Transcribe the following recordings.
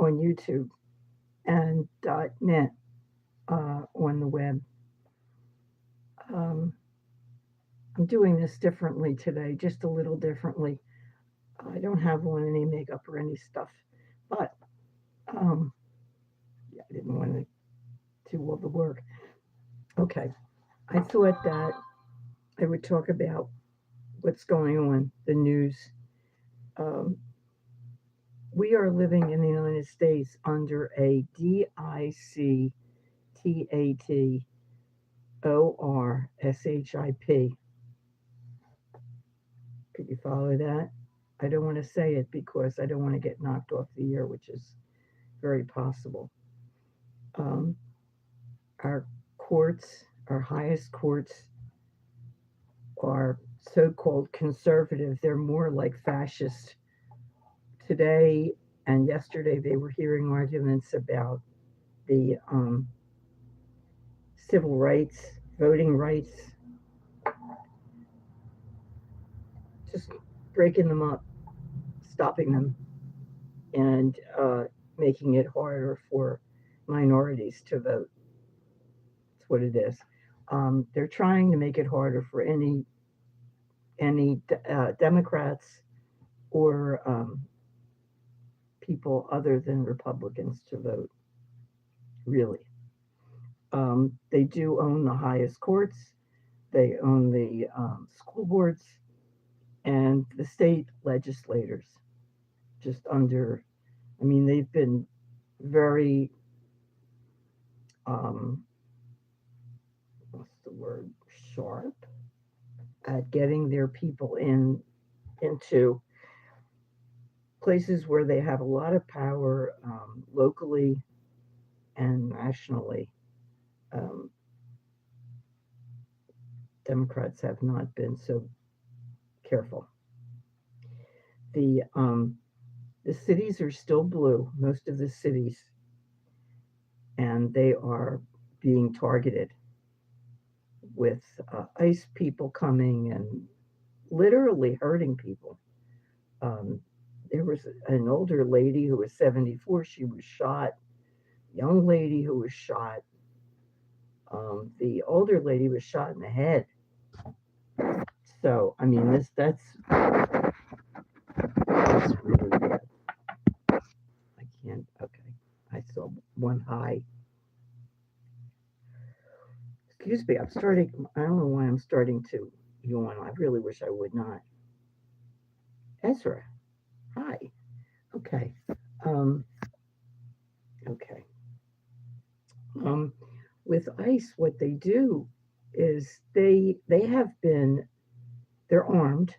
on YouTube and .net on the web. Um, I'm doing this differently today, just a little differently. I don't have on any makeup or any stuff, but um, yeah, I didn't want to do all the work. Okay, I thought that I would talk about what's going on, the news. Um, we are living in the United States under a DICTATORSHIP. Could you follow that? I don't want to say it because I don't want to get knocked off the air, which is very possible. Um, our courts, our highest courts, are so called conservative. They're more like fascist. Today and yesterday, they were hearing arguments about the civil rights, voting rights, just breaking them up, stopping them, and making it harder for minorities to vote. That's what it is. They're trying to make it harder for any Democrats or people other than Republicans to vote. Really, they do own the highest courts. They own the school boards and the state legislators. Just under, I mean, they've been very um, what's the word, sharp at getting their people into places where they have a lot of power locally and nationally. Um, Democrats have not been so careful. The cities are still blue, most of the cities, and they are being targeted with ICE people coming and literally hurting people. Um, there was an older lady who was 74. She was shot. Young lady who was shot. The older lady was shot in the head. So I mean, that's really bad. I can't. Okay, I saw one high. Excuse me. I'm starting. I don't know why I'm starting to yawn. I really wish I would not. Ezra, hi. Okay. Um. Okay. Um. With ICE, what they do is they have been they're armed.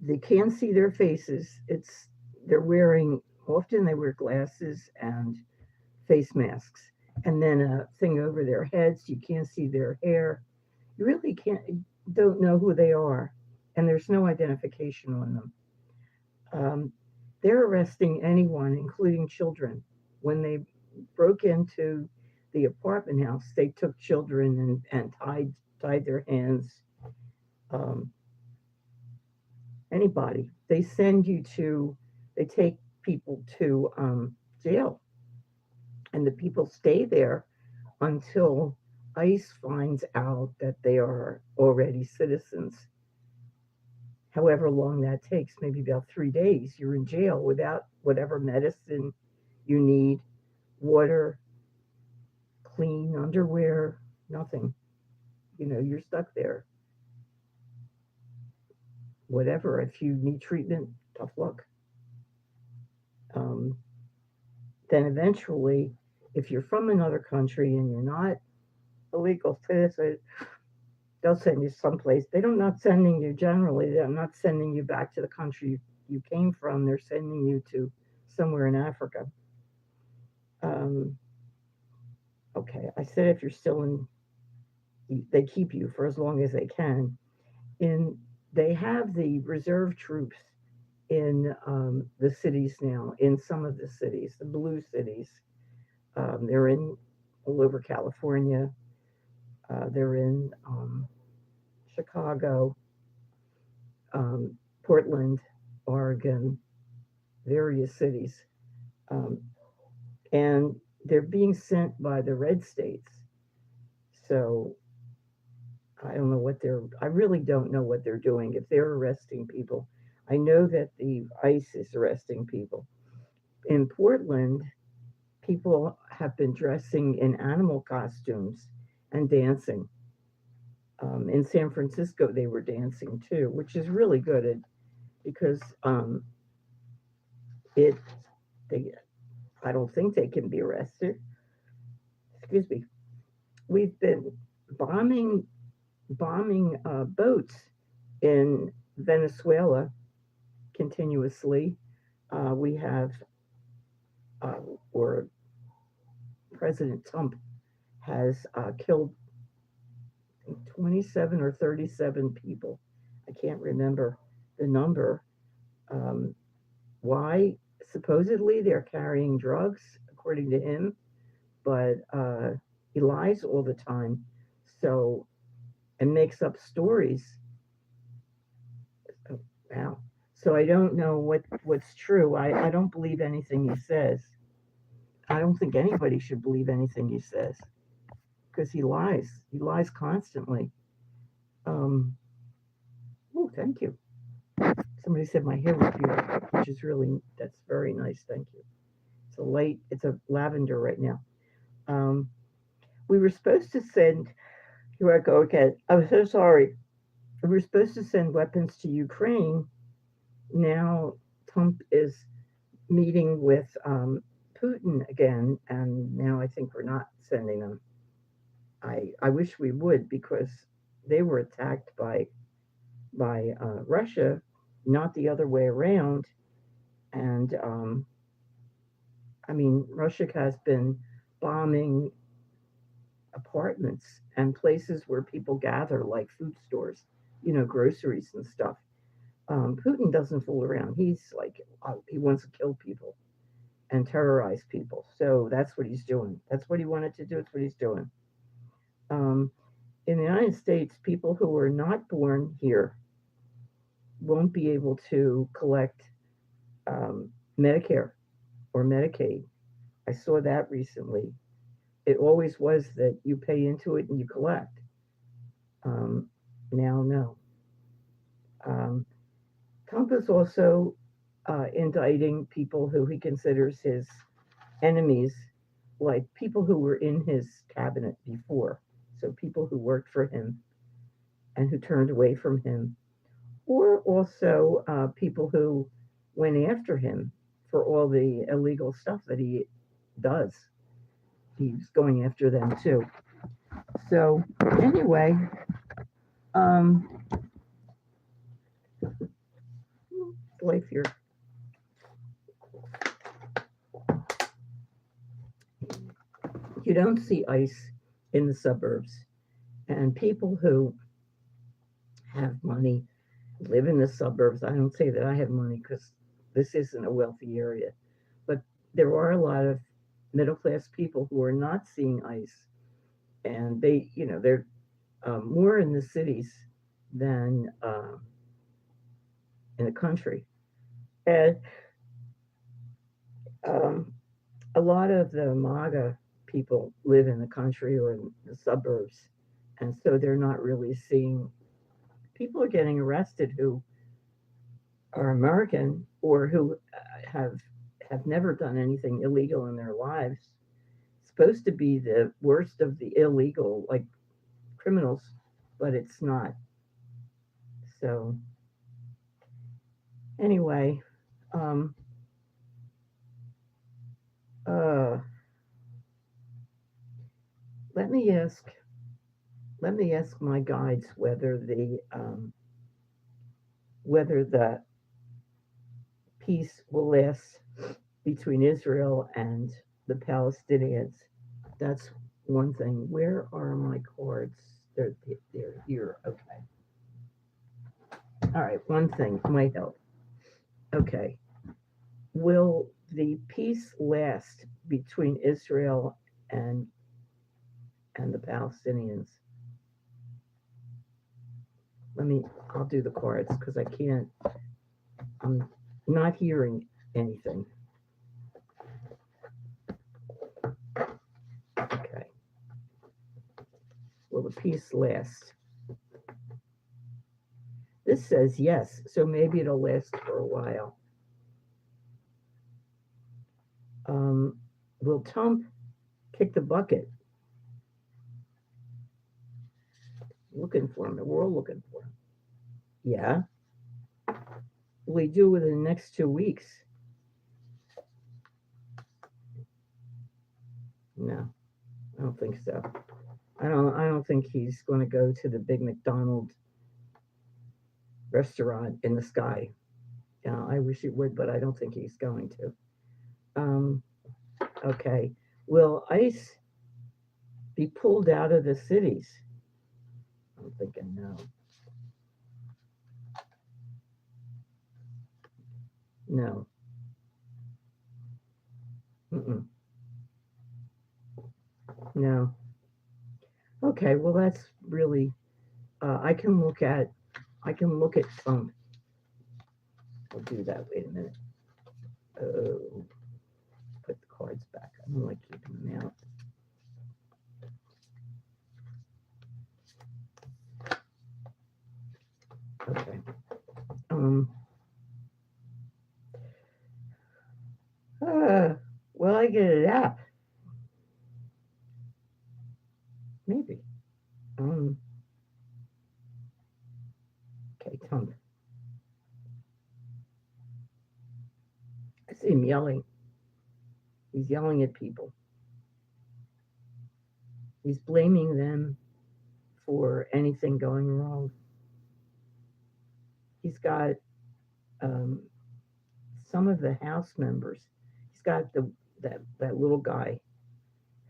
They can't see their faces. It's they're wearing often they wear glasses and face masks, and then a thing over their heads. You can't see their hair. You really don't know who they are, and there's no identification on them. Um, they're arresting anyone, including children. When they broke into the apartment house, they took children and tied their hands. Um, Anybody. They take people to jail, and the people stay there until ICE finds out that they are already citizens. However long that takes, maybe about 3 days, you're in jail without whatever medicine you need, water, clean underwear, nothing. You're stuck there. Whatever. If you need treatment, tough luck. Um, then eventually, if you're from another country and you're not a legal citizen, they'll send you someplace. They're not sending you generally. They're not sending you back to the country you came from. They're sending you to somewhere in Africa. Um, okay, I said if you're still in, they keep you for as long as they can. In They have the reserve troops in the cities now. In some of the cities, the blue cities, they're in all over California. They're in Chicago, Portland, Oregon, various cities. um, and they're being sent by the red states. So I don't know what they're. I really don't know what they're doing. If they're arresting people, I know that the ICE is arresting people. In Portland, people have been dressing in animal costumes and dancing. In San Francisco, they were dancing too, which is really good because it. They, I don't think they can be arrested. Excuse me. We've been bombing boats in Venezuela continuously. We have, or President Trump has killed 27 or 37 people. I can't remember the number. Um, why? Supposedly they're carrying drugs, according to him, but he lies all the time. So, and makes up stories. Oh, wow. So I don't know what's true. I don't believe anything he says. I don't think anybody should believe anything he says because he lies. He lies constantly. Um, oh, thank you. Somebody said my hair was beautiful, which is really, that's very nice. Thank you. It's a lavender right now. Um, we were supposed to send, here I go again. I'm so sorry. We were supposed to send weapons to Ukraine. Now Trump is meeting with Putin again, and now I think we're not sending them. I wish we would because they were attacked by Russia, not the other way around. And I mean, Russia has been bombing apartments and places where people gather, like food stores, groceries and stuff. Putin doesn't fool around. He's like, he wants to kill people and terrorize people. So that's what he's doing. That's what he wanted to do. That's what he's doing. Um, in the United States, people who are not born here won't be able to collect um, Medicare or Medicaid. I saw that recently. It always was that you pay into it and you collect. Um, Now, no. Um, Trump is also indicting people who he considers his enemies, like people who were in his cabinet before. So people who worked for him and who turned away from him, or also people who went after him for all the illegal stuff that he does. He's going after them too. So anyway, um, life here. You don't see ice in the suburbs, and people who have money live in the suburbs. I don't say that I have money because this isn't a wealthy area, but there are a lot of middle class people who are not seeing ice, and they're more in the cities than in the country. And um, a lot of the MAGA people live in the country or in the suburbs, and so they're not really seeing. People are getting arrested who are American or who have never done anything illegal in their lives. It's supposed to be the worst of the illegal, like criminals, but it's not. So anyway, um, uh, let me ask let me ask my guides whether the peace will last between Israel and the Palestinians. That's one thing. Where are my cards? They're here. Okay. All right. One thing might help. Okay. Will the peace last between Israel and the Palestinians? I'll do the cards because I can't. I'm not hearing anything. peace last? This says yes, so maybe it'll last for a while. Will Trump kick the bucket? Looking for him. We're all looking for him. Yeah. Will he do within the next 2 weeks? No, I don't think so. I don't think he's going to go to the big McDonald's restaurant in the sky. I wish he would, but I don't think he's going to. Okay. Will ICE be pulled out of the cities? I'm thinking no. No. Mm-mm. No. Okay. Well, that's really. I can look at some. I'll do that. Wait a minute. Oh, put the cards back. I don't like keeping them out. Okay. Will I get it app? Maybe. Okay, Trump. I see him yelling. He's yelling at people. He's blaming them for anything going wrong. He's got some of the House members. He's got that little guy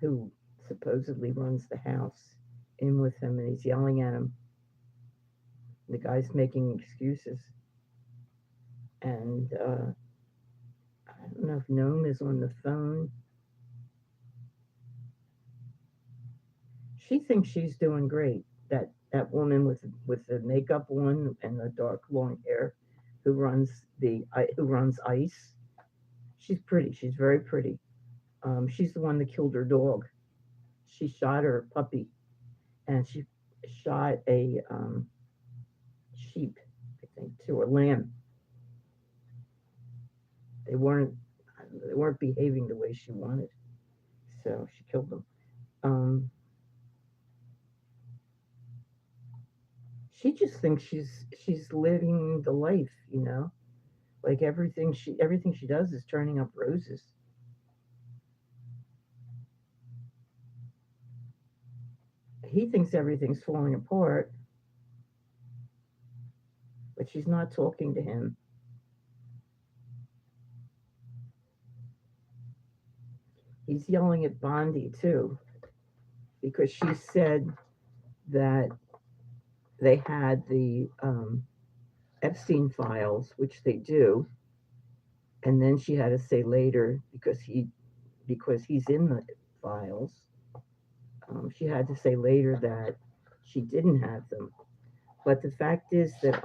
who supposedly runs the House in with him, and he's yelling at him. The guy's making excuses, and I don't know if Noam is on the phone. She thinks she's doing great. That woman with the makeup on and the dark long hair, who runs ICE. She's pretty. She's very pretty. She's the one that killed her dog. She shot her puppy, and she shot a sheep, I think, too, or lamb. They weren't behaving the way she wanted, so she killed them. She just thinks she's living the life, like everything she does is turning up roses. He thinks everything's falling apart, but she's not talking to him. He's yelling at Bondi too, because she said that they had the Epstein files, which they do, and then she had to say later, because he's in the files, she had to say later that she didn't have them. But the fact is that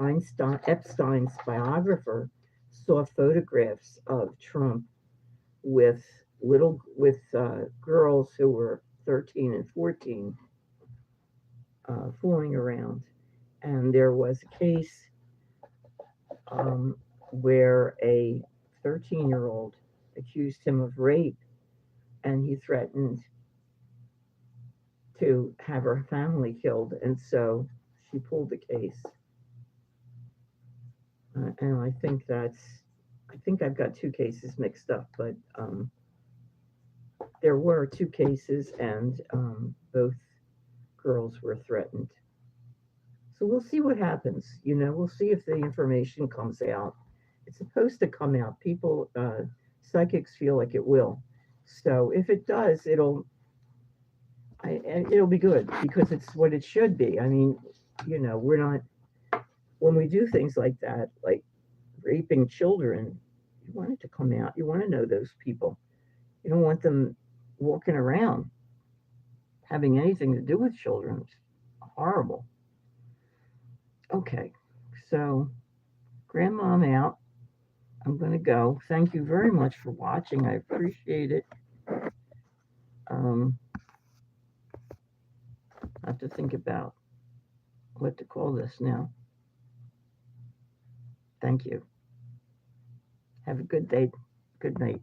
Epstein's biographer saw photographs of Trump with girls who were 13 and 14 fooling around. And there was a case where a 13-year-old accused him of rape, and he threatened to have her family killed, and so she pulled the case. And I think I've got two cases mixed up, but there were two cases, and both girls were threatened. So we'll see what happens. We'll see if the information comes out. It's supposed to come out. People, psychics feel like it will. So if it does, it'll be good, because it's what it should be. I mean, we're not, when we do things like that, like raping children, you want it to come out. You want to know those people. You don't want them walking around having anything to do with children. It's horrible. Okay, so Grandma, I'm out. I'm going to go. Thank you very much for watching. I appreciate it. I'll to think about what to call this now. Thank you. Have a good day. Good night.